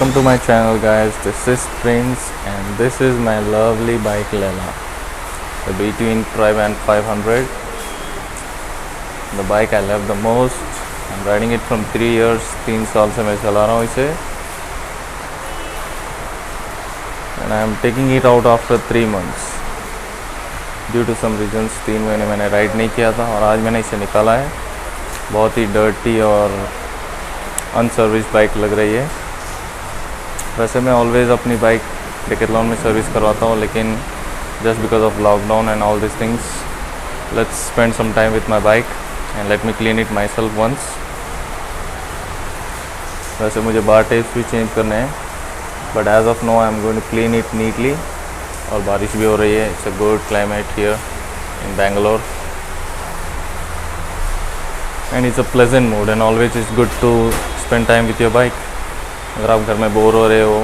welcome to my channel guys. This is Princz and this is my lovely bike Lela, the Btwin Triban 500. The bike I love the most. I'm riding it from 3 years. 3 साल से मैं चला रहा हूँ इसे and I'm taking it out after 3 months due to some reasons. 3 महीने मैंने ride नहीं किया था और आज मैंने इसे निकाला है. बहुत ही डर्टी और अनसर्विस बाइक लग रही है. वैसे मैं ऑलवेज़ अपनी बाइक डेकेथलॉन में सर्विस करवाता हूँ, लेकिन just because of lockdown and all this things, let's spend some time with my bike and let me clean it myself once. वैसे मुझे बार टेप्स भी चेंज करने हैं, but as of now I am going to clean it neatly. और बारिश भी हो रही है. It's a good climate here in Bangalore and it's a pleasant mood and always it's good to spend time with your bike. अगर आप घर में बोर हो रहे हो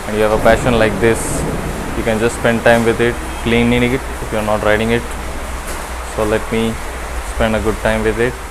and you have a passion like this, you can just spend time with it, cleaning it if you're not riding it. So let me spend a good time with it.